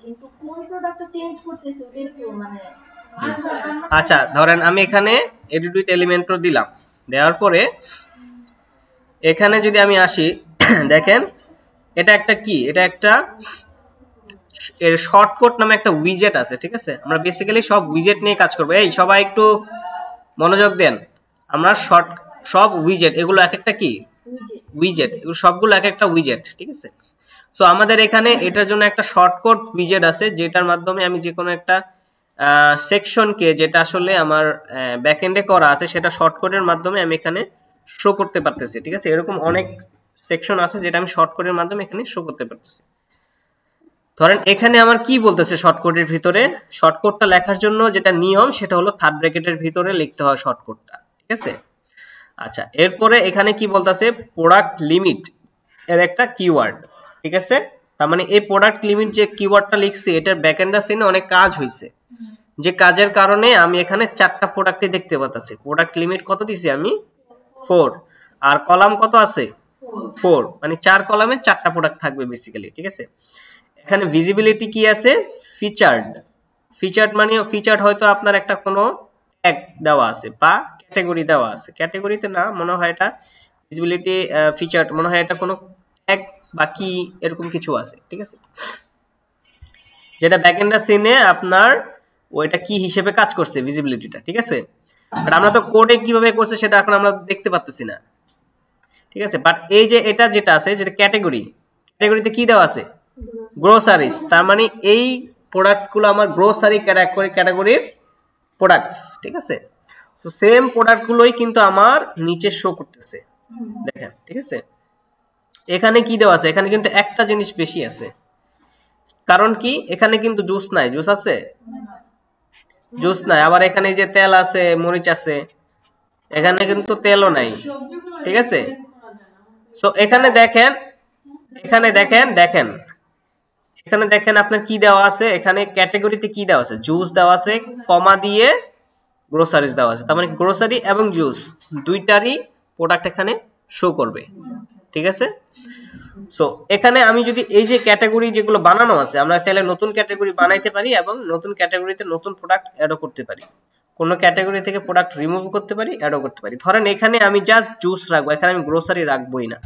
কিন্তু কোন প্রোডাক্টটা চেঞ্জ করতেছে ওটাই তো মানে আচ্ছা ধরেন আমি এখানে এডিট উইথ এলিমেন্টর দিলাম, দেওয়ার পরে এখানে যদি আমি আসি দেখেন এটা একটা কি, এটা একটা এর শর্টকাট নামে একটা উইজেট আছে, ঠিক আছে। আমরা বেসিক্যালি সব উইজেট নিয়ে কাজ করব। এই সবাই একটু মনোযোগ দেন। আমরা সব উইজেট, এগুলো এক একটা কি উইজেট, এগুলো সবগুলো এক একটা উইজেট, ঠিক আছে। সো আমাদের এখানে এটার জন্য একটা শর্টকাট উইজেট আছে, যেটার মাধ্যমে আমি যে কোনো একটা সেকশনকে, যেটা আসলে আমার ব্যাকএন্ডে করা আছে, সেটা শর্টকাটের মাধ্যমে আমি এখানে শো করতে পারতেছি, ঠিক আছে। এরকম অনেক সেকশন আছে যেটা আমি শর্টকাটের মাধ্যমে এখানে শো করতে পারতেছি। ধরেন এখানে আমার কি বলতেছে শর্টকাটের ভিতরে, শর্টকাটটা লেখার জন্য যেটা নিয়ম সেটা হলো থার্ড ব্র্যাকেটের ভিতরে লিখতে হয় শর্টকাটটা, ঠিক আছে। আচ্ছা এরপরে এখানে কি বলতেছে, প্রোডাক্ট লিমিট এর একটা কিওয়ার্ড, ঠিক আছে। তার মানে এই প্রোডাক্ট লিমিট যে কিওয়ার্ডটা লিখছি, এটার ব্যাকএন্ড সিনে অনেক কাজ হয়েছে, যে কাজের কারণে আমি এখানে 4টা প্রোডাক্টই দেখতে পাচ্ছি। প্রোডাক্ট লিমিট কত দিছি আমি 4, আর কলাম কত আছে 4, মানে 4 কলামে 4টা প্রোডাক্ট থাকবে বেসিক্যালি, ঠিক আছে। এখানে ভিজিবিলিটি কি আছে, ফিচার্ড মানে ফিচার্ড হয়তো আপনার একটা কোনো ট্যাগ দেওয়া আছে বা ক্যাটাগরি দেওয়া আছে, ক্যাটাগরিতে না মনে হয় এটা ভিজিবিলিটি ফিচার্ড, মনে হয় এটা কোনো ট্যাগ বা কি এরকম কিছু আছে, ঠিক আছে, যেটা ব্যাকএন্ডার সিনে আপনার ওইটা কি হিসেবে কাজ করছে ভিজিবিলিটিটা, ঠিক আছে। বাট আমরা তো কোডে কিভাবে করছে সেটা এখন আমরা দেখতে পাচ্ছি না, ঠিক আছে। বাট এই যে এটা যেটা আছে, যেটা ক্যাটাগরিতে কি দেওয়া আছে গ্রোসারিজ, তার মানে এই প্রোডাক্টস গুলো আমার গ্রোসারি ক্যাটাগরির প্রোডাক্টস, ঠিক আছে। সো সেম প্রোডাক্ট গুলোই কিন্তু আমার নিচে শো করতেছে, দেখেন, ঠিক আছে। এখানে কি দেওয়া আছে, এখানে কিন্তু একটা জিনিস বেশি আছে, কারণ কি এখানে কিন্তু জুস নাই, জুস আছে জুস নাই, আবার এখানে যে তেল আছে, মরিচ আছে, এখানে কিন্তু তেলও নাই, ঠিক আছে। তো এখানে দেখেন, এখানে দেখেন দেখেন এখানে দেখেন আপনার কি দেওয়া আছে, এখানে ক্যাটাগরিতে কি দেওয়া আছে, জুস দেওয়া আছে, কমা দিয়ে গ্রোসারিজ দেওয়া আছে, তার মানে গ্রোসারি এবং জুস দুইটারই প্রোডাক্ট এখানে শো করবে, ঠিক আছে। সো এখানে আমি যদি এই যে ক্যাটাগরি যেগুলো বানানো আছে, আমরা চাইলে নতুন ক্যাটাগরি বানাইতে পারি এবং নতুন ক্যাটাগরিতে নতুন প্রোডাক্ট অ্যাডও করতে পারি, কোন ক্যাটাগরি থেকে প্রোডাক্ট রিমুভ করতে পারি, অ্যাডও করতে পারি। ধরেন এখানে আমি জাস্ট জুস রাখবো, এখানে আমি গ্রোসারি রাখবোই না,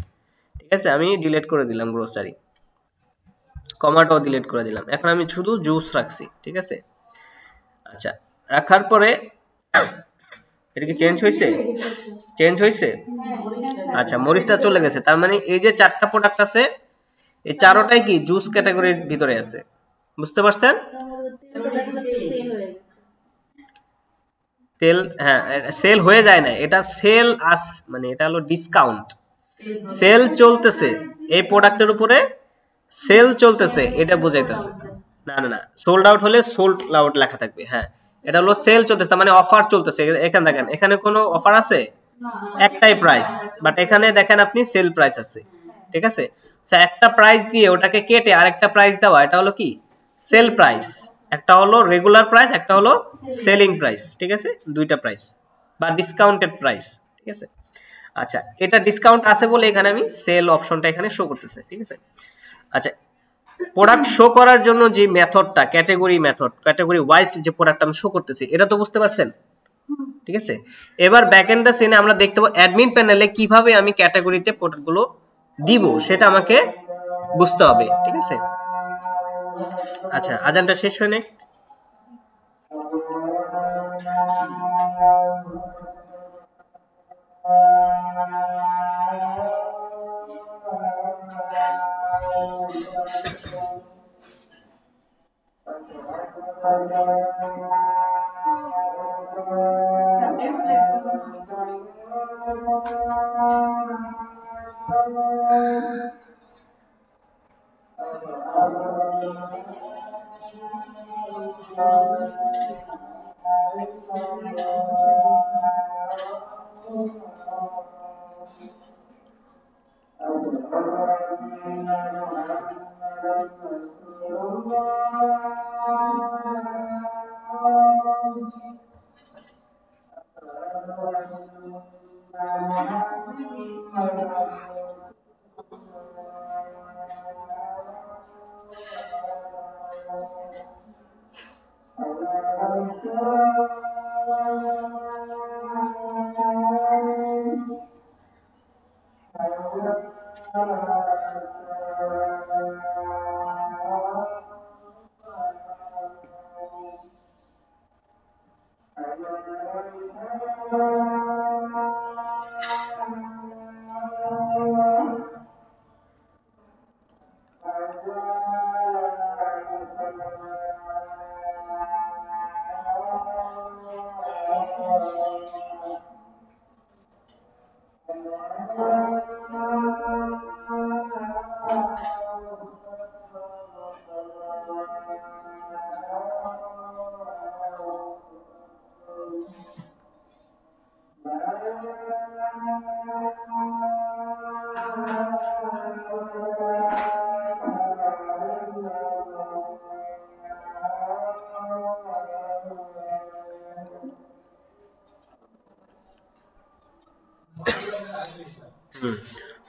ঠিক আছে। আমি ডিলিট করে দিলাম গ্রোসারি, কমাটাও ডিলিট করে দিলাম, এখন আমি শুধু জুস রাখছি, ঠিক আছে। আচ্ছা রাখার পরে এটা কি চেঞ্জ হয়েছে? আচ্ছা মরিচটা চলে গেছে, তার মানে এই যে 4টা প্রোডাক্ট আছে, এই চারোটাই কি জুস ক্যাটাগরির ভিতরে আছে, বুঝতে পারছেন? তেল, হ্যাঁ সেল হয়ে যায় না, এটা সেল আস মানে এটা হলো ডিসকাউন্ট, সেল চলতেছে এই প্রোডাক্টের উপরে, সেল চলতেছে এটা বোঝাইতেছে। না না না, সোল্ড আউট হলে সোল্ড আউট লেখা থাকবে, হ্যাঁ এটা হলো সেল চলতেছে, মানে অফার চলতেছে। এখানে দেখেন এখানে কোনো অফার আছে, একটাই প্রাইস, বাট এখানে দেখেন আপনি সেল প্রাইস আছে, ঠিক আছে। একটা প্রাইস দিয়ে ওটাকে কেটে আরেকটা প্রাইস দেওয়া, এটা হলো কি সেল প্রাইস, একটা হলো রেগুলার প্রাইস, একটা হলো সেলিং প্রাইস, ঠিক আছে, দুইটা প্রাইস বা ডিসকাউন্টেড প্রাইস, ঠিক আছে। আচ্ছা এটা ডিসকাউন্ট আছে বলে এখানে আমি সেল অপশনটা এখানে শো করতেছে, ঠিক আছে। আচ্ছা প্রোডাক্ট শো করার জন্য যে মেথডটা ক্যাটাগরি মেথড, ক্যাটাগরি ওয়াইজ যে প্রোডাক্ট আমি শো করতেছি, এটা তো বুঝতে পারছেন, ঠিক আছে। এবার ব্যাকএন্ডে সিনে আমরা দেখতে পাবো অ্যাডমিন প্যানেলে কিভাবে আমি ক্যাটাগরিতে প্রোডাক্টগুলো দিব সেটা আমাকে বুঝতে হবে, ঠিক আছে। আচ্ছা আজানটা শেষ হয় না,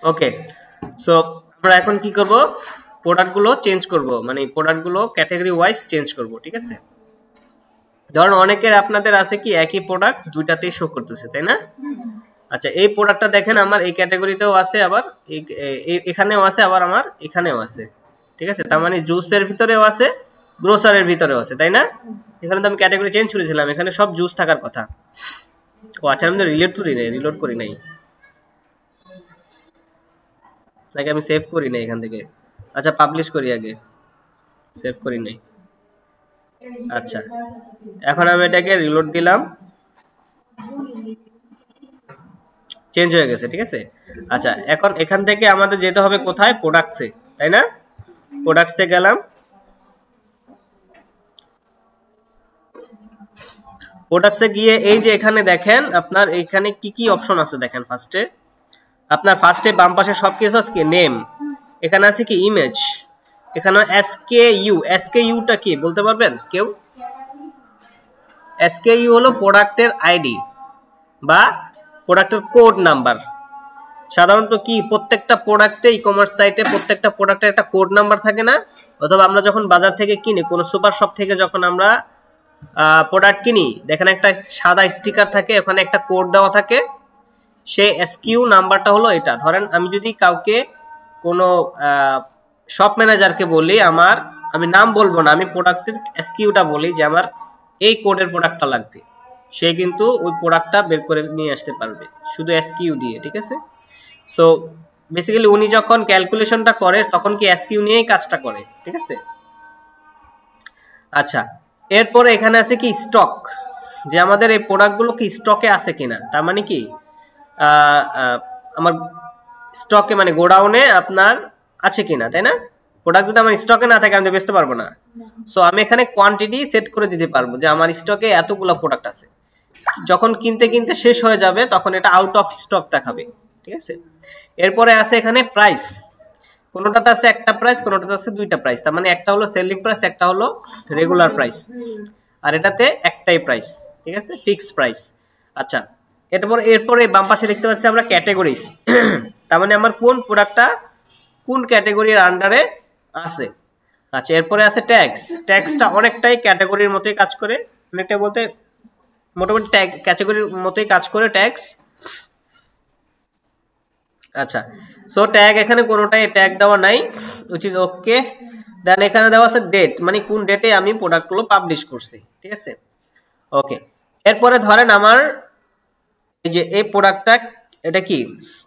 ওকে, সো আমরা এখন কি করব, প্রোডাক্ট গুলো চেঞ্জ করব, মানে প্রোডাক্ট গুলো ক্যাটাগরি ওয়াইজ চেঞ্জ করব, ঠিক আছে। ধরুন অনেকের আপনাদের আছে কি একই প্রোডাক্ট দুইটাতেই শো করতেছে, তাই না? আচ্ছা, এই প্রোডাক্টটা দেখেন আমার এই ক্যাটাগরিতেও আছে, আবার এখানেও আছে, আবার আমার এখানেও আছে, ঠিক আছে। তার মানে জুসের ভিতরেও আছে, গ্রোসারের ভিতরেও আছে, তাই না? এখানে তো আমি ক্যাটাগরি চেঞ্জ করেছিলাম, এখানে সব জুস থাকার কথা। ও আচ্ছা, আমি তো রিলোড করি নাই, নাকি আমি সেভ করি নাই এখান থেকে? আচ্ছা, পাবলিশ করি আগে, সেভ করি নাই। আচ্ছা, এখন আমি এটাকে রিলোড দিলাম, চেঞ্জ হয়ে গেছে, ঠিক আছে। আচ্ছা, এখন এখান থেকে আমাদের যেতে হবে কোথায়, প্রোডাক্টসে, তাই না? প্রোডাক্টসে গেলাম, প্রোডাক্টসে গিয়ে এই যে এখানে দেখেন আপনার এখানে কি কি অপশন আছে দেখেন। ফার্স্টে বাম পাশে সব কিছু আছে, নেম, এখানে আছে কি ইমেজ, এখানে এসকেইউটা কি বলতে পারবেন কেউ? এসকেইউ হলো প্রোডাক্টের আইডি বা প্রোডাক্টের কোড নাম্বার। সাধারণত কি প্রত্যেকটা প্রোডাক্টে, ই কমার্স সাইটে প্রত্যেকটা প্রোডাক্টের একটা কোড নাম্বার থাকে না? অথবা আমরা যখন বাজার থেকে কিনি, কোনো সুপার শপ থেকে যখন আমরা প্রোডাক্ট কিনি, দেখেন একটা সাদা স্টিকার থাকে, ওখানে একটা কোড দেওয়া থাকে, সেই এসকিউ নাম্বারটা হলো এটা। ধরেন আমি যদি কাউকে কোনো শপ ম্যানেজারকে বলি, আমি নাম বলবো না, আমি প্রোডাক্টের এসকিউটা বলি যে আমার এই কোডের প্রোডাক্টটা লাগবে, সে কিন্তু ওই প্রোডাক্টটা বের করে নিয়ে আসতে পারবে শুধু এসকিউ দিয়ে, ঠিক আছে। সো বেসিক্যালি উনি যখন ক্যালকুলেশনটা করে তখন কি এসকিউ নিয়েই কাজটা করে, ঠিক আছে। আচ্ছা, এরপরে এখানে আছে কি স্টক, যে আমাদের এই প্রোডাক্টগুলো কি স্টকে আছে কিনা। তার মানে কি আমার স্টকে মানে গোডাউনে আপনার আছে কিনা, তাই না? প্রোডাক্ট যদি আমার স্টকে না থাকে আমি তো বেচতে পারবো না। সো আমি এখানে কোয়ান্টিটি সেট করে দিতে পারবো যে আমার স্টকে এতগুলো প্রোডাক্ট আছে। যখন কিনতে কিনতে শেষ হয়ে যাবে তখন এটা আউট অফ স্টক দেখাবে, ঠিক আছে। এরপরে আছে এখানে প্রাইস, কোনোটাতে আছে একটা প্রাইস, কোনোটাতে আছে দুইটা প্রাইস। তার মানে একটা হলো সেলিং প্রাইস, একটা হলো রেগুলার প্রাইস, আর এটাতে একটাই প্রাইস, ঠিক আছে, ফিক্সড প্রাইস। আচ্ছা, এরপরে বাম পাশে দেখতে পাচ্ছি আমরা ক্যাটাগরিজ, তার মানে আমার কোন প্রোডাক্টটা কোন ক্যাটাগরির আন্ডারে আছে। আচ্ছা, এরপরে আছে ট্যাক্সটা অনেকটাই ক্যাটাগরির মতোই কাজ করে, অনেকটা বলতে মোটামুটি ক্যাটাগরির মতোই কাজ করে ট্যাক্স। আচ্ছা, সো ট্যাগ এখানে কোনোটাই ট্যাগ দেওয়া নাই, হুইচ ইজ ওকে। দেন এখানে দেওয়া আছে ডেট, মানে কোন ডেটে আমি প্রোডাক্টগুলো পাবলিশ করছি, ঠিক আছে, ওকে। এরপরে ধরেন আমার এই যে এই প্রোডাক্টটা, এটা কি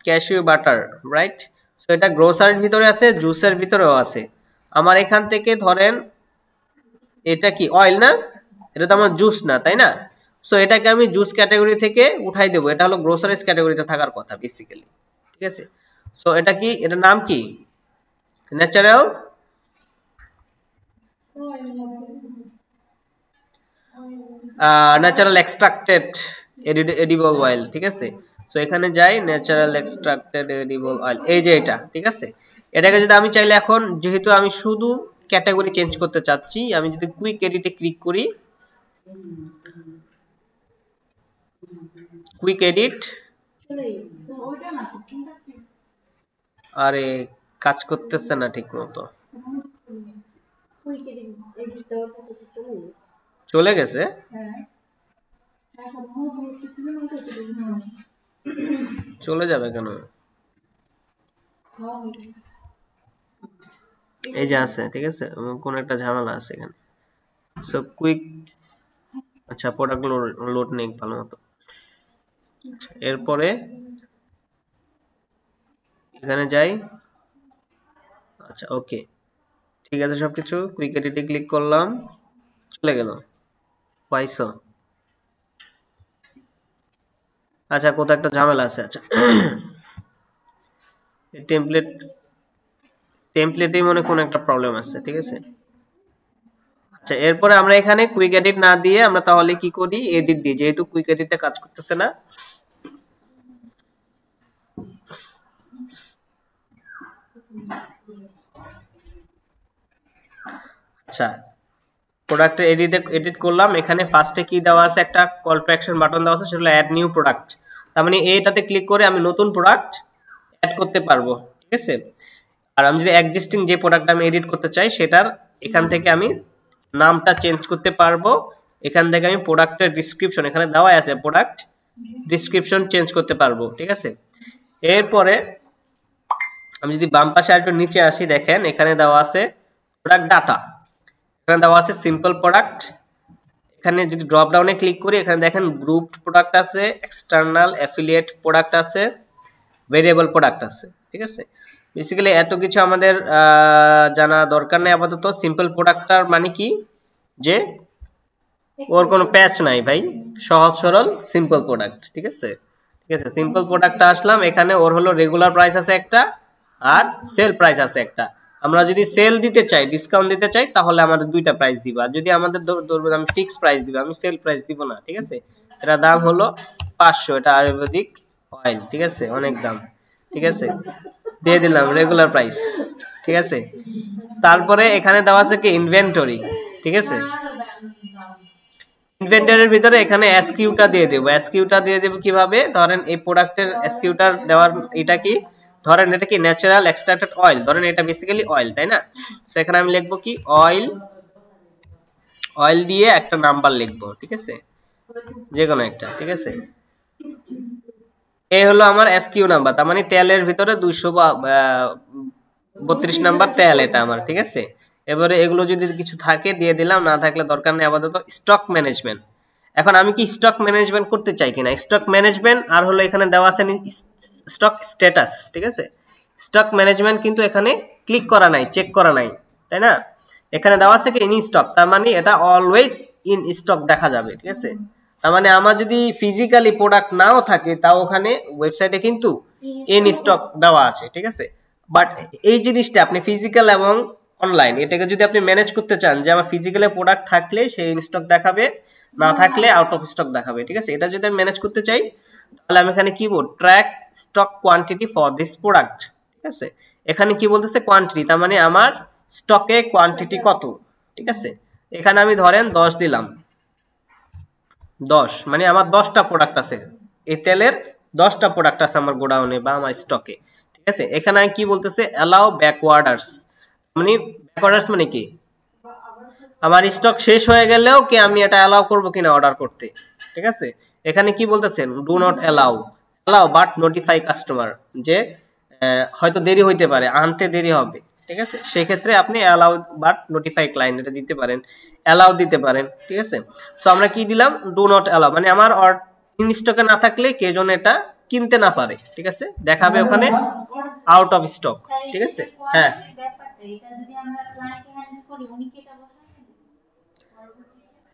ক্যাশিউ বাটার, রাইট? সো এটা গ্রোসারির ভিতরে আছে, জুসের ভিতরেও আছে। আমার এখান থেকে ধরেন এটা কি অয়েল না, এটা তো আমার জুস না, তাই না? সো এটাকে আমি জুস ক্যাটাগরি থেকে উঠাই দেবো, এটা হলো গ্রোসারিজ ক্যাটাগরিতে থাকার কথা বেসিক্যালি, ঠিক আছে। সো এটা কি, এটার নাম কি, ন্যাচারাল এক্সট্রাক্টেড এডিবল অয়েল, ঠিক আছে। সো এখানে যাই, ন্যাচারাল এক্সট্রাক্টেড এডিবল অয়েল, এই যে এটা, ঠিক আছে। এটাকে যদি আমি চাইলে এখন, যেহেতু আমি শুধু ক্যাটাগরি চেঞ্জ করতে চাচ্ছি, আমি যদি কুইক এডিটে ক্লিক করি, কুইক এডিট, আরে কাজ করতেছে না ঠিক মতো। কুইক এডিট দেওয়ার পর চলে গেছে। চলে গেছে? হ্যাঁ এখন মোবাইল কিছু না তো চলে চলে যাবে কেন? এই যে আছে, ঠিক আছে, কোন একটা ঝামেলা আছে এখানে। সো কুইক, আচ্ছা প্রোডাক্ট লোড নেই ভালো মতো। আচ্ছা, এরপরে এখানে যাই। আচ্ছা ওকে, ঠিক আছে, সবকিছু কুইক এডিটে ক্লিক করলাম, চলে গেল। পাইছো? আচ্ছা কোথাও একটা ঝামেলা আছে। আচ্ছা টেমপ্লেটেই মনে কোন একটা প্রবলেম আছে, ঠিক আছে। আচ্ছা এরপরে আমরা এখানে কুইক এডিট না দিয়ে আমরা তাহলে কি করি, এডিট দিই, যেহেতু কুইক এডিটটা কাজ করতেছে না। আচ্ছা প্রোডাক্টে এডিট করলাম, এখানে ফার্স্টে কি দেওয়া আছে, একটা কল টু অ্যাকশন বাটন দেওয়া আছে, সেটা অ্যাড নিউ প্রোডাক্ট। তার মানে এটাতে ক্লিক করে আমি নতুন প্রোডাক্ট অ্যাড করতে পারবো, ঠিক আছে। আর আমি যদি এক্সিস্টিং যে প্রোডাক্ট আমি এডিট করতে চাই সেটার এখান থেকে আমি নামটা চেঞ্জ করতে পারবো। এখান থেকে আমি প্রোডাক্টের ডিসক্রিপশন, এখানে দেওয়া আছে প্রোডাক্ট ডিসক্রিপশন চেঞ্জ করতে পারবো, ঠিক আছে। এরপরে আমি যদি বাম পাশে আরেকটু নিচে আসি, দেখেন এখানে দেওয়া আছে প্রোডাক্ট ডাটা, এখানে দেওয়া আছে সিম্পল প্রোডাক্ট। এখানে যদি ড্রপ ডাউনে ক্লিক করি, এখানে দেখেন গ্রুপড প্রোডাক্ট আছে, এক্সটার্নাল অ্যাফিলিয়েট প্রোডাক্ট আছে, ভেরিয়েবল প্রোডাক্ট আছে, ঠিক আছে। বেসিক্যালি এত কিছু আমাদের জানা দরকার নেই আপাতত। সিম্পল প্রোডাক্টটার মানে কি, যে ওর কোনো প্যাচ নাই ভাই, সহজ সরল সিম্পল প্রোডাক্ট, ঠিক আছে। ঠিক আছে, সিম্পল প্রোডাক্টটা আসলাম, এখানে ওর হলো রেগুলার প্রাইস আছে একটা আর সেল প্রাইস আছে একটা। আমরা যদি সেল দিতে চাই, ডিসকাউন্ট দিতে চাই, তাহলে আমাদের দুইটা প্রাইস দিবা। আর যদি আমাদের ধরবেন আমি ফিক্স প্রাইস দিব, আমি সেল প্রাইস দিব না, ঠিক আছে। এটা দাম হলো 500, এটা আয়ুর্বেদিক অয়েল, ঠিক আছে, অনেক দাম, ঠিক আছে, দিয়ে দিলাম রেগুলার প্রাইস, ঠিক আছে। তারপরে এখানে দেওয়া আছে কি ইনভেন্টরি, ঠিক আছে। ইনভেন্টরির ভিতরে এখানে এসকিউটা দিয়ে দেব। এসকিউটা দিয়ে দেব কিভাবে, ধরেন এই প্রোডাক্টের এসকিউটা দেওয়ার, এটা কি, ধরেন এটা কি ন্যাচারাল এক্সট্রাক্টেড অয়েল, ধরেন এটা বেসিক্যালি অয়েল, তাই না। সেখানে আমি লিখবো কি অয়েল, অয়েল দিয়ে একটা নাম্বার লিখবো, ঠিক আছে, যে কোনো একটা, ঠিক আছে। এই হলো আমার এসকিউ নাম্বার, তার মানে তেলের ভিতরে 232 নাম্বার তেল এটা আমার, ঠিক আছে। এবারে এগুলো যদি কিছু থাকে দিয়ে দিলাম, না থাকলে দরকার নেই। আপাতত স্টক ম্যানেজমেন্ট, এখন আমি কি স্টক ম্যানেজমেন্ট করতে চাই কিনা, স্টক ম্যানেজমেন্ট আর হলো এখানে দেওয়া আছে স্টক স্ট্যাটাস, ঠিক আছে। স্টক ম্যানেজমেন্ট কিন্তু এখানে ক্লিক করা নাই, চেক করা নাই, তাই না। এখানে দেওয়া আছে কি ইন স্টক, তার মানে এটা অলওয়েজ ইন স্টক দেখা যাবে, ঠিক আছে। তার মানে আমার যদি ফিজিক্যালি প্রোডাক্ট নাও থাকে, তাও ওখানে ওয়েবসাইটে কিন্তু ইন স্টক দেওয়া আছে, ঠিক আছে। বাট এই জিনিসটা আপনি ফিজিক্যাল এবং অনলাইন, এটাকে যদি আপনি ম্যানেজ করতে চান, যে আমার ফিজিক্যালি প্রোডাক্ট থাকলে সেই ইন স্টক দেখাবে, না থাকলে আউট অফ স্টক দেখাবে, ঠিক আছে। এটা যদি আমি ম্যানেজ করতে চাই, তাহলে আমি এখানে কি বলবো, track stock quantity for this product, ঠিক আছে। এখানে কি বলতেছে কোয়ান্টিটি, তার মানে আমার স্টকে কোয়ান্টিটি কত, ঠিক আছে। এখানে আমি ধরেন 10 দিলাম, 10 মানে আমার 10টা প্রোডাক্ট আছে, এই তেলের 10টা প্রোডাক্ট আছে আমার গোডাউনে বা আমার স্টকে, ঠিক আছে। এখানে কি বলতেছে, অ্যালাউ ব্যাক অর্ডারস, মানে ব্যাক অর্ডারস মানে কি, আমার স্টক শেষ হয়ে গেলেও কি আমি এটা অ্যালাউ করব কিনা অর্ডার করতে, ঠিক আছে। এখানে কি বলতেছেন, do not allow, allow but notify customer, যে হয়তো দেরি হইতে পারে, আনতে দেরি হবে, ঠিক আছে। সেই ক্ষেত্রে আপনি অ্যালাউ বাট নোটিফাই ক্লায়েন্ট এটা দিতে পারেন, অ্যালাউ দিতে পারেন, ঠিক আছে। সো আমরা কি দিলাম, ডু নট অ্যালাউ, মানে আমার ইন স্টকে না থাকলে কে যেন এটা কিনতে না পারে, ঠিক আছে, দেখাবে ওখানে আউট অফ স্টক, ঠিক আছে। হ্যাঁ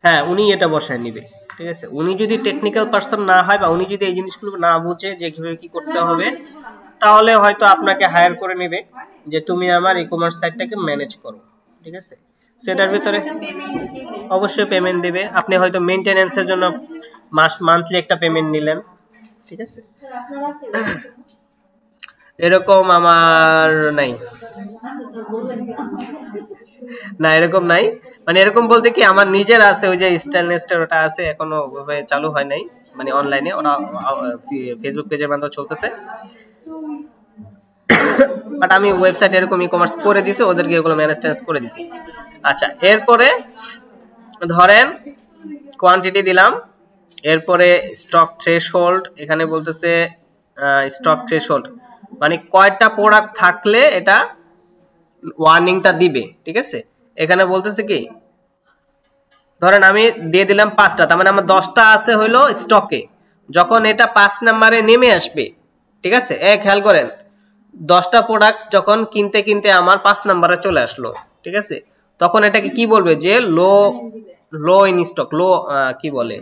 হ্যাঁ উনি এটা বসায় নিবে, ঠিক আছে। উনি যদি টেকনিক্যাল পারসন না হয়, বা উনি যদি এই জিনিসগুলো না বুঝে যে কিভাবে কি করতে হবে, তাহলে হয়তো আপনাকে হায়ার করে নেবে, যে তুমি আমার ই কমার্স সাইটটাকে ম্যানেজ করো, ঠিক আছে। সেটার ভিতরে অবশ্যই পেমেন্ট দিবে, আপনি হয়তো মেইনটেনেন্সের জন্য মান্থলি একটা পেমেন্ট নিলেন, ঠিক আছে। এরকম আমার নাই, না এরকম নাই, মানে এরকম বলতে কি আমার নিজের আছে, ওই যে স্টাইলনেসটার ওটা আছে, এখনো ওইভাবে চালু হয় নাই, মানে অনলাইনে ওরা ফেসবুক পেজের মাধ্যমে চলতেছে। বাট আমি ওয়েবসাইট এরকম ই-কমার্স করে দিছি, ওদেরকে এগুলো ম্যানেজ করে দিছি। আচ্ছা, এরপরে ধরেন কোয়ান্টিটি দিলাম, এরপরে স্টক থ্রেশহোল্ড, এখানে বলতেছে স্টক থ্রেশহোল্ড মানে কয়টা প্রোডাক্ট থাকলে এটা ওয়ার্নিংটা দিবে, ঠিক আছে। এখানে বলতেছে কি, ধরেন আমি দিয়ে দিলাম 5টা, তার মানে আমার 10টা আছে হইলো স্টকে। যখন এটা 5 নম্বরে নেমে আসবে, ঠিক আছে, খেয়াল করেন 10টা প্রোডাক্ট যখন কিনতে কিনতে আমার 5 নম্বরে চলে আসলো, ঠিক আছে, তখন এটাকে কি বলবে যে লো ইন স্টক, কি বলে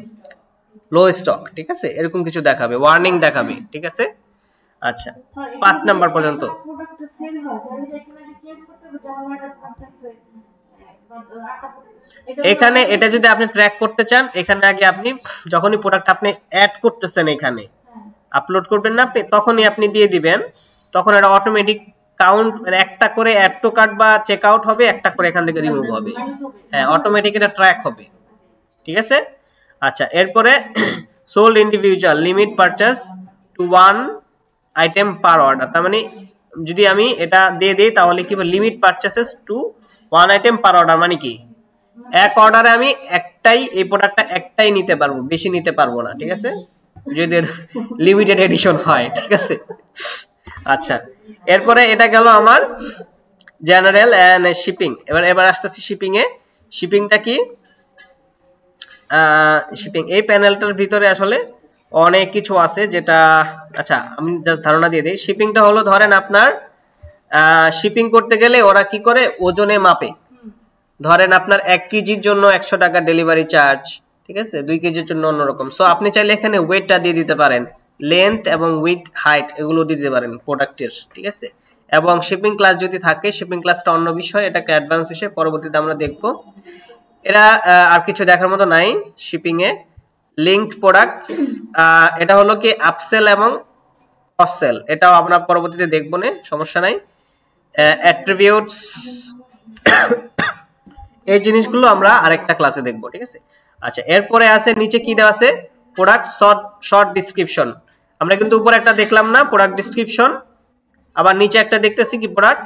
লো স্টক, ঠিক আছে, এরকম কিছু দেখাবে, ওয়ার্নিং দেখাবে, ঠিক আছে। আচ্ছা, 5 নাম্বার পর্যন্ত। এখানে এটা যদি আপনি ট্র্যাক করতে চান, এখানে আগে আপনি যখনই প্রোডাক্ট আপনি অ্যাড করতেছেন, এখানে আপলোড করবেন না আপনি, তখনই আপনি দিয়ে দিবেন, তখন এটা অটোমেটিক কাউন্ট, মানে একটা করে অ্যাড টু কার্ট বা চেক আউট হবে, একটা করে এখান থেকে রিমুভ হবে, হ্যাঁ, অটোমেটিক এটা ট্র্যাক হবে, ঠিক আছে। আচ্ছা, এরপরে sold individual limit purchase to 1 item per order, তার মানে যদি আমি এটা দিয়ে দেই তাহলে কি হবে, limit purchases to 1 item per order, মানে কি এক অর্ডারে আমি একটাই, এই প্রোডাক্টটা একটাই নিতে পারবো, বেশি নিতে পারবো না, ঠিক আছে, যদি লিমিটেড এডিশন হয়, ঠিক আছে। আচ্ছা, এরপরে এটা গেল আমার জেনারেল এন্ড শিপিং। এবার আসতেছি শিপিং এ। শিপিংটা কি, শিপিং এই প্যানেলটার ভিতরে আসলে অনেক কিছু আছে, যেটা আচ্ছা আমি জাস্ট ধারণা দিয়ে দিই। শিপিংটা হলো, ধরেন আপনার শিপিং করতে গেলে ওরা কি করে, ওজনে মাপে। ধরেন আপনার 1 কেজির জন্য 100 টাকা ডেলিভারি চার্জ, ঠিক আছে, 2 কেজির জন্য অন্যরকম। সো আপনি চাইলে এখানে ওয়েটটা দিয়ে দিতে পারেন, লেন্থ এবং উইথ হাইট এগুলো দিয়ে দিতে পারেন প্রোডাক্টের, ঠিক আছে। এবং শিপিং ক্লাস যদি থাকে, শিপিং ক্লাসটা অন্য বিষয়, এটাকে অ্যাডভান্স বিষয়, পরবর্তীতে আমরা দেখব। এরা আর কিছু দেখার মতো নাই শিপিং এ। লিঙ্কড প্রোডাক্টস, এটা হলো কি আপসেল এবং ক্রস সেল, এটাও আমরা পরবর্তীতে দেখব, না সমস্যা নাই। অ্যাট্রিবিউটস, এই জিনিসগুলো আমরা আরেকটা ক্লাসে দেখব, ঠিক আছে। আচ্ছা, এরপরে আছে নিচে কি দেওয়া আছে, প্রোডাক্ট শর্ট ডেসক্রিপশন। আমরা কিন্তু উপরে একটা দেখলাম না প্রোডাক্ট ডেসক্রিপশন, আবার নিচে একটা দেখতেছি কি প্রোডাক্ট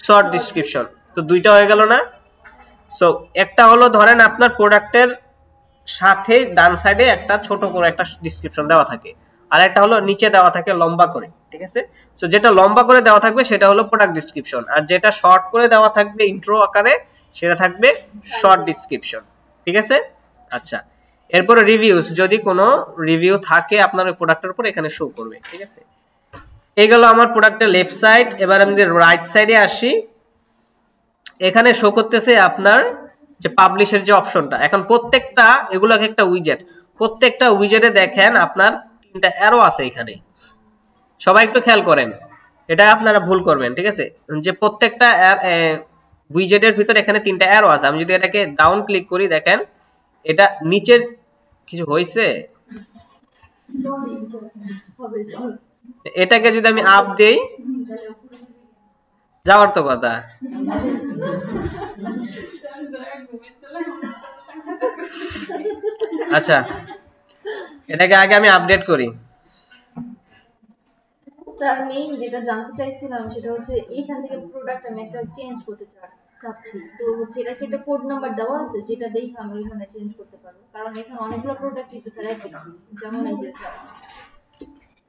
শর্ট ডেসক্রিপশন, তো দুইটা হয়ে গেল না। সো একটা হলো ধরেন আপনার প্রোডাক্টের সাথে ডান সাইডে একটা ছোট করে একটা ডেসক্রিপশন দেওয়া থাকে, আর একটা হলো নিচে দেওয়া থাকে লম্বা করে, ঠিক আছে। সো যেটা লম্বা করে দেওয়া থাকবে সেটা হলো প্রোডাক্ট ডেসক্রিপশন, আর যেটা শর্ট করে দেওয়া থাকবে ইন্ট্রো আকারে সেটা থাকবে শর্ট ডেসক্রিপশন, ঠিক আছে। আচ্ছা, এরপরে রিভিউস, যদি কোনো রিভিউ থাকে আপনার ওই প্রোডাক্টের উপর এখানে শো করবে, ঠিক আছে। এই গেল আমার প্রোডাক্টের লেফট সাইড। এবার আমি যে রাইট সাইডে আসি, এখানে শো করতেছে আপনার যে পাবলিশের যে অপশনটা। এখন প্রত্যেকটা এগুলোকে একটা উইজেট, প্রত্যেকটা উইজেটে দেখেন আপনার 3টা অ্যারো আছে এখানে, সবাই একটু খেয়াল করেন, এটা আপনারা ভুল করবেন, ঠিক আছে, যে প্রত্যেকটা উইজেটের ভিতরে এখানে 3টা অ্যারো আছে। আমি যদি এটাকে ডাউন ক্লিক করি, দেখেন এটা নিচের কিছু হয়েছে, এটাকে যদি আমি আপ দেই, যাওয়ার তো কথা, আচ্ছা এটাকে আগে আমি আপডেট করি। স্যার মেইন যেটা জানতে চাইছিলাম সেটা হচ্ছে এইখান থেকে প্রোডাক্ট আমি একটা চেঞ্জ করতে চাচ্ছি, তো হচ্ছে এটা কি একটা কোড নাম্বার দেওয়া আছে যেটা দেখে আমি ওইখানে চেঞ্জ করতে পারবো? কারণ এখানে অনেকগুলো প্রোডাক্ট আছে স্যার, একই যেমন এই যে স্যার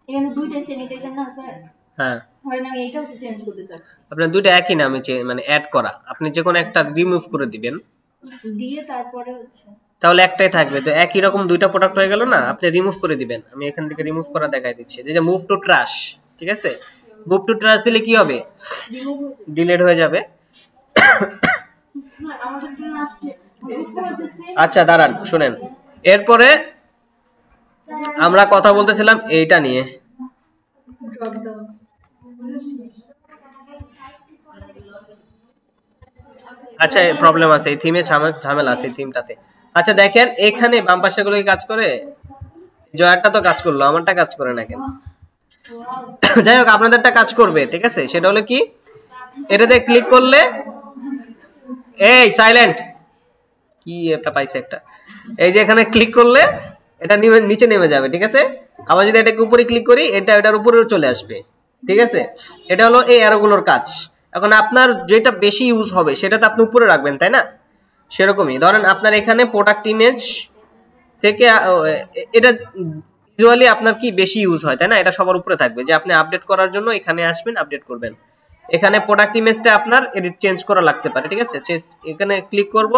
এখানে 2টা স্যানিটাইজার না স্যার, হ্যাঁ, ধরেন আমি এইটাও চেঞ্জ করতে চাচ্ছি। আপনার দুইটা একই নামে মানে অ্যাড করা, আপনি যে কোনো একটা রিমুভ করে দিবেন, দিয়ে তারপরে হচ্ছে তাহলে একটাই থাকবে, তো একই রকম দুইটা প্রোডাক্ট হয়ে গেল না, আপনি রিমুভ করে দিবেন। আমি এখান থেকে রিমুভ করা দেখাই দিচ্ছি, যে মুভ টু ট্রাশ, ঠিক আছে, মুভ টু ট্রাশ দিলে কি হবে, ডিলিট হয়ে যাবে। আচ্ছা দাঁড়ান শুনেন, এরপরে আমরা কথা বলতেছিলাম এইটা নিয়ে, আচ্ছা প্রবলেম আছে এই থিমে, ঝামেলা আছে এই থিমটাতে। আচ্ছা দেখেন এখানে বাম পাশে গুলো কি কাজ করে, জয়ারটা তো কাজ করলো, আমারটা কাজ করে না কেন, যাই হোক আপনাদেরটা কাজ করবে, ঠিক আছে। সেটা হলো কি, এটাতে ক্লিক করলে, এই সাইলেন্ট, কি একটা পাইছে একটা, এই যে এখানে ক্লিক করলে এটা নিচে নেমে যাবে, ঠিক আছে। আবার যদি এটাকে উপরে ক্লিক করি, এটা এটার উপরে চলে আসবে, ঠিক আছে, এটা হলো এই অ্যারোগুলোর কাজ। এখন আপনার যেটা বেশি ইউজ হবে সেটা তো আপনি উপরে রাখবেন, তাই না? সেরকমই ধরেন আপনার এখানে প্রোডাক্ট ইমেজ থেকে এটা ইউজুয়ালি আপনার কি বেশি ইউজ হয়, তাই না? এটা সবার উপরে থাকবে, যে আপনি আপডেট করার জন্য এখানে আসবেন, আপডেট করবেন। এখানে প্রোডাক্ট ইমেজটা আপনার এডিট চেঞ্জ করা লাগতে পারে, ঠিক আছে? এখানে ক্লিক করব,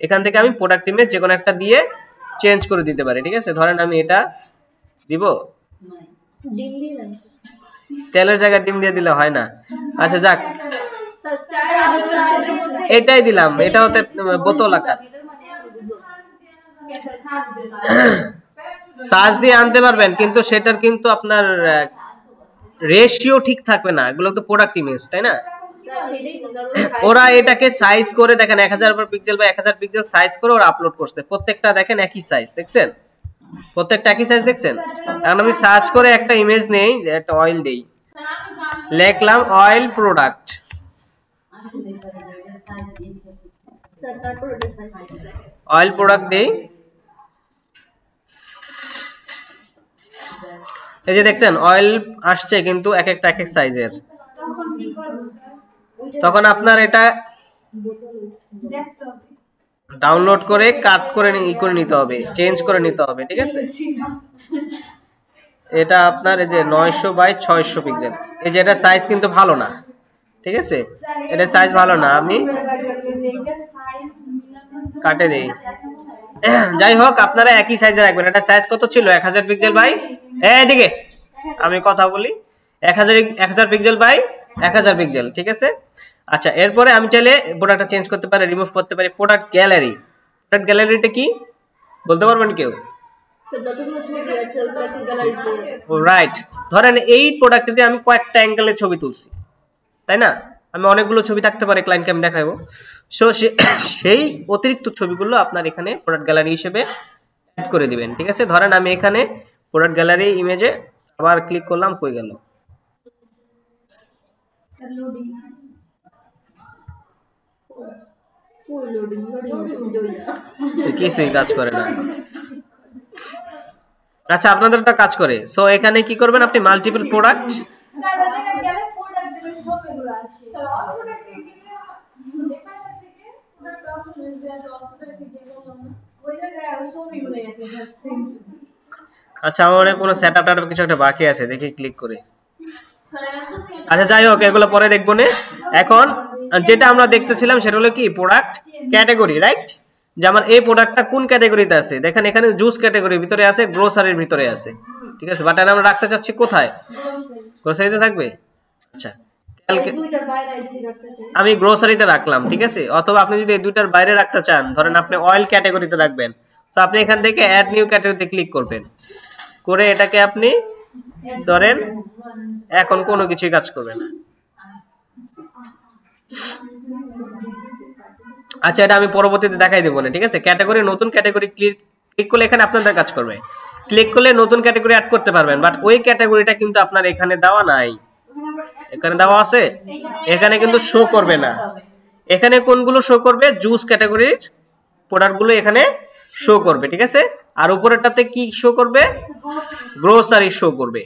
এখান থেকে আমি প্রোডাক্ট ইমেজ যে কোনো একটা দিয়ে চেঞ্জ করে দিতে পারি, ঠিক আছে? ধরেন আমি এটা দিব, ডিম দিলেন তেলের জায়গায় ডিম দিয়ে দিলে হয় না। আচ্ছা যাক, স্যার চার আইটেমের মধ্যে এটাই দিলাম, এটা হতে বোতল আকার। সাজ দিয়ে আনতে পারবেন, কিন্তু সেটার কিন্তু আপনার রেশিও ঠিক থাকবে না, এগুলো তো প্রোডাক্ট ইমেজ, তাই না? স্যার সেটাই তো স্যার ওরা এটাকে সাইজ করে দেখেন 1000 পিক্সেল বা 1000 পিক্সেল সাইজ করে ওরা আপলোড করছে, প্রত্যেকটা দেখেন একই সাইজ, দেখছেন? প্রত্যেকটা একই সাইজ দেখছেন? এখন আমি সার্চ করে একটা ইমেজ নেই, একটা অয়েল দেই, লিখলাম অয়েল প্রোডাক্ট, স্যার তারপর ওটা সাইজ দেখেন অয়েল প্রোডাক্ট দেই, এই যে দেখছেন অয়েল আসছে, কিন্তু এক একটা এক এক সাইজের। তখন কি করব তখন আপনার এটা ডাউনলোড করে কাট করে করে নিতে হবে, চেঞ্জ করে নিতে হবে, ঠিক আছে? এটা আপনার এই যে 900 বাই 600 পিক্সেল, এই যে এটা সাইজ কিন্তু ভালো না, ঠিক আছে? এটা সাইজ ভালো না, আমি কাটে দেই। যাই হোক, আপনারা একই সাইজে রাখবেন। এটা সাইজ কত ছিল? 1000 পিক্সেল বাই, এদিকে আমি কথা বলি, 1000 পিক্সেল বাই 1000 পিক্সেল, ঠিক আছে? আচ্ছা, এরপরে আমি চাইলে প্রোডাক্টটা চেঞ্জ করতে পারি, রিমুভ করতে পারি। প্রোডাক্ট গ্যালারি, প্রোডাক্ট গ্যালারিটা কি বলতে পারবেন কেউ? স্যার যতগুলো ছবি আছে ওগুলো একটা গ্যালারিতে রাইট, ধরেন এই প্রোডাক্টটিতে আমি কয়েকটা অ্যাঙ্গেলে ছবি তুলছি, তাই না? আমি অনেকগুলো ছবি থাকতে পারে, ক্লায়েন্টকে আমি দেখাবো। সো সেই অতিরিক্ত ছবিগুলো আপনার এখানে প্রোডাক্ট গ্যালারি হিসেবে অ্যাড করে দিবেন, ঠিক আছে? ধরেন আমি এখানে প্রোডাক্ট গ্যালারি ইমেজে আবার ক্লিক করলাম, কই গেল? লোডিং ফুল লোডিং কিছুই কাজ করে না। আচ্ছা, আপনাদেরটা কাজ করে। সো এখানে কি করবেন আপনি? মাল্টিপল প্রোডাক্ট, স্যার ওখানে গেলে প্রোডাক্ট দিবেন ছবিগুলো আসে স্যার অল প্রোডাক্ট দিলে এপাশে থেকে প্রোডাক্ট অপশন এসে অল প্রোডাক্ট দিয়ে বললাম না ওই জায়গায় ছবিগুলো আছে সেম। আচ্ছা, আমার মনে কোনো সেটআপ কিছু একটা বাকি আছে, দেখি ক্লিক করে। আচ্ছা যাই হোক, এগুলো পরে দেখবো না। এখন যেটা আমরা দেখতেছিলাম সেটা হলো কি? Product category, right? যে আমার এই প্রোডাক্টটা কোন ক্যাটাগরিতে আছে, দেখেন এখানে জুস ক্যাটাগরির ভিতরে আছে, গ্রোসারির ভিতরে আছে, ঠিক আছে? বাট আমরা রাখতে চাচ্ছি কোথায়? গ্রোসারিতে থাকবে। আচ্ছা, দুইটার বাইরে দিয়ে রাখতে চাই আমি গ্রোসারিতে রাখলাম, ঠিক আছে? অথবা আপনি যদি এই দুইটার বাইরে রাখতে চান, ধরেন আপনি অয়েল ক্যাটাগরিতে রাখবেন, তো আপনি এখান থেকে অ্যাড নিউ ক্যাটাগরিতে ক্লিক করবেন, করে এটাকে আপনি ধরেন, এখন কোনো কিছুই কাজ করবে না। আচ্ছা, এটা আমি পরবর্তীতে দেখাই দেবো না, ঠিক আছে? ক্যাটাগরি, নতুন ক্যাটাগরি ক্লিক করলে এখানে আপনাদের কাজ করবে। ক্লিক করলে নতুন ক্যাটাগরি অ্যাড করতে পারবেন, বাট ওই ক্যাটাগরিটা কিন্তু আপনার এখানে দেওয়া নাই। এখানে দেওয়া আছে, এখানে কিন্তু শো করবে না। এখানে কোনগুলো শো করবে? জুস ক্যাটাগরির প্রোডাক্টগুলো এখানে শো করবে, ঠিক আছে? আর উপরেরটাতে কি শো করবে? গ্রোসারি শো করবে।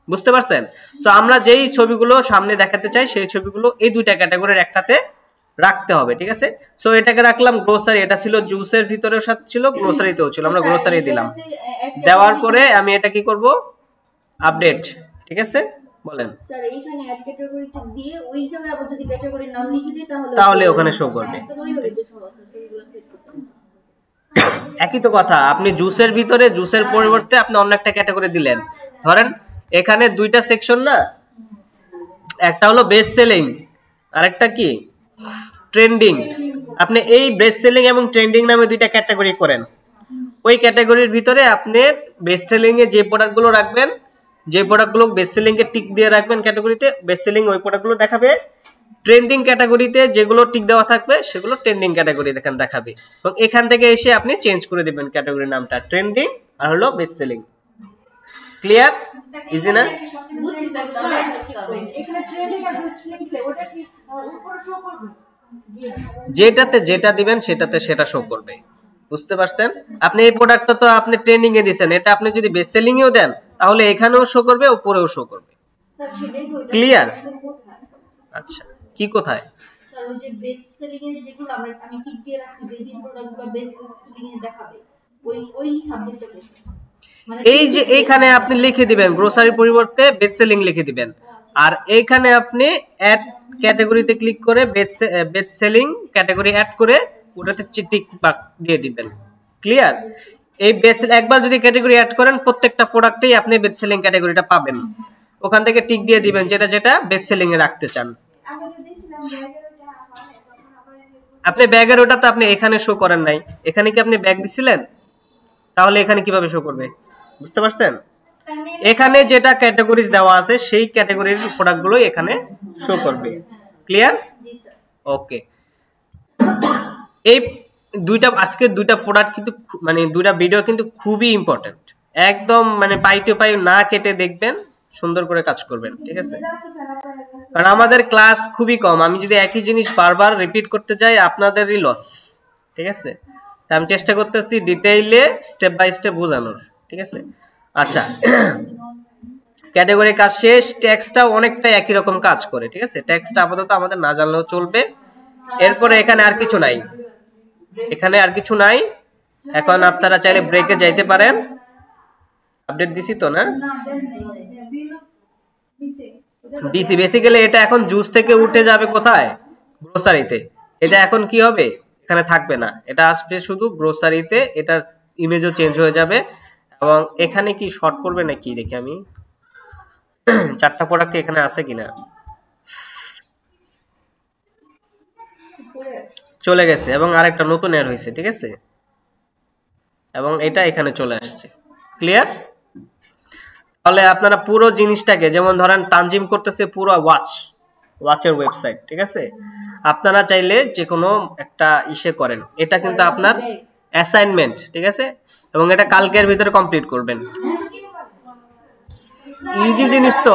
বুঝতে পারছেন? সো আমরা যেই ছবিগুলো সামনে দেখাতে চাই সেই ছবিগুলো এই দুইটা ক্যাটাগরির একটাতে রাখতে হবে, ঠিক আছে? সো এটাকে রাখলাম গ্রোসারি, এটা ছিল জুসের ভিতরেও সাথে ছিল, গ্রোসারিতেও ছিল, আমরা গ্রোসারি দিলাম। দেওয়ার পরে আমি এটা কি করব? আপডেট, ঠিক আছে? বলেন। স্যার এইখানে অ্যাড ক্যাটাগরিতে দিয়ে ওই জায়গায় আবার যদি ক্যাটাগরির নাম লিখে দিই তাহলে ওখানে শো করবে। ওইভাবে তো সহজ এগুলো সেট করতে হবে। একই তো কথা, আপনি জুসের ভিতরে জুসের পরিবর্তে আপনি অন্য একটা ক্যাটাগরি দিলেন। ধরেন এখানে দুইটা সেকশন না, একটা হলো বেস্ট সেলিং আর একটা কি ট্রেন্ডিং। আপনি এই বেস্ট সেলিং এবং ট্রেন্ডিং নামে দুইটা ক্যাটাগরি করেন। ওই ক্যাটাগরির ভিতরে আপনি বেস্ট সেলিং এ যে প্রোডাক্টগুলো রাখবেন, যে প্রোডাক্টগুলো বেস্ট সেলিং এ টিক দিয়ে রাখবেন ক্যাটাগরিতে, বেস্ট সেলিং ওই প্রোডাক্টগুলো দেখাবে। ট্রেন্ডিং ক্যাটাগরিতে যেগুলো টিক দেওয়া থাকবে সেগুলো ট্রেন্ডিং ক্যাটাগরি দেখেন দেখাবে। এবং এখান থেকে এসে আপনি চেঞ্জ করে দিবেন ক্যাটাগরির নামটা, ট্রেন্ডিং আর হলো বেস্ট সেলিং। ক্লিয়ার? ইজি না? বুঝছি স্যার, তাহলে কি হবে? এখানে ট্রেন্ডিং আর বেস্ট লিখলে ওটা কি উপরে শো করবে? যেটাতে যেটা দিবেন সেটাতে সেটা শো করবে। বুঝতে পারছেন? আপনি এই প্রোডাক্টটা তো আপনি ট্রেন্ডিং এ দিবেন, এটা আপনি যদি বেস্ট সেলিং এও দেন তাহলে এখানেও শো করবে, উপরেও শো করবে। স্যার সেটাই তো এটা Clear? কোথায় আচ্ছা কি কোথায় স্যার ওই যে বেস্ট সেলিং এর যেগুলো আমি টিক দিয়ে রাখছি যে যে প্রোডাক্টগুলো বেস্ট সেলিং এ দেখাবে ওই সাবজেক্টটা কোথায় মানে এই যে এইখানে আপনি লিখে দিবেন গ্রোসারির পরিবর্তে বেস্ট সেলিং লিখে দিবেন আর এইখানে আপনি অ্যাড ক্যাটাগরিতে ক্লিক করে বেস্ট সেলিং ক্যাটাগরি অ্যাড করে ওটাতে টিক মার্ক দিয়ে দিবেন ক্লিয়ার এই বেস্ট একবার যদি ক্যাটাগরি অ্যাড করেন প্রত্যেকটা প্রোডাক্টেই আপনি বেস্ট সেলিং ক্যাটাগরিটা পাবেন ওখান থেকে টিক দিয়ে দিবেন যেটা যেটা বেস্ট সেলিং এ রাখতে চান আপনি ব্যাগের ওটা তো আপনি এখানে শো করেন নাই এখানে কি আপনি ব্যাগ দিছিলেন তাহলে এখানে কিভাবে শো করবে বুঝতে পারছেন এখানে যেটা ক্যাটাগরিজ দেওয়া আছে সেই ক্যাটাগরির প্রোডাক্টগুলো এখানে শো করবে ক্লিয়ার জি স্যার ওকে এই আজকে দুইটা প্রোডাক্ট কিন্তু মানে দুইটা ভিডিও কিন্তু খুবই ইম্পর্টেন্ট একদম মানে পাই টু পাই না কেটে দেখবেন সুন্দর করে কাজ করবেন ঠিক আছে কারণ আমাদের ক্লাস খুবই কম আমি যদি একই জিনিস বারবার রিপিট করতে যাই আপনাদেরই লস ঠিক আছে তাই আমি চেষ্টা করতেছি ডিটেইলে স্টেপ বাই স্টেপ বোঝানোর ঠিক আছে আচ্ছা ক্যাটাগরি কাজ শেষ টেক্সটটা অনেকটা একই রকম কাজ করে ঠিক আছে টেক্সটটা আপাতত আমাদের না জানলেও চলবে এরপরে এখানে আর কিছু নাই এখন আপনারা চাইলে ব্রেকে যাইতে পারেন আপডেট দিছি তো না দিছি বেসিক্যালি এটা এখন জুস থেকে উঠে যাবে কোথায় গ্রোসারিতে এটা এখন কি হবে এখানে থাকবে না এটা আসবে শুধু গ্রোসারিতে এটার ইমেজও চেঞ্জ হয়ে যাবে এবং এখানে কি শর্ট পড়বে নাকি দেখি আমি চারটা প্রোডাক্ট এখানে আছে কিনা চলে গেছে এবং আরেকটা নতুন এড হয়েছে ঠিক আছে এবং এটা এখানে চলে আসছে ক্লিয়ার তাহলে আপনারা পুরো জিনিসটাকে যেমন ধরেন তানজিম করতেছে পুরো ওয়াচের ওয়েবসাইট ঠিক আছে আপনারা চাইলে যে কোনো একটা ইসে করেন এটা কিন্তু আপনার অ্যাসাইনমেন্ট ঠিক আছে এবং এটা কালকের ভিতরে কমপ্লিট করবেন ইজি জিনিস তো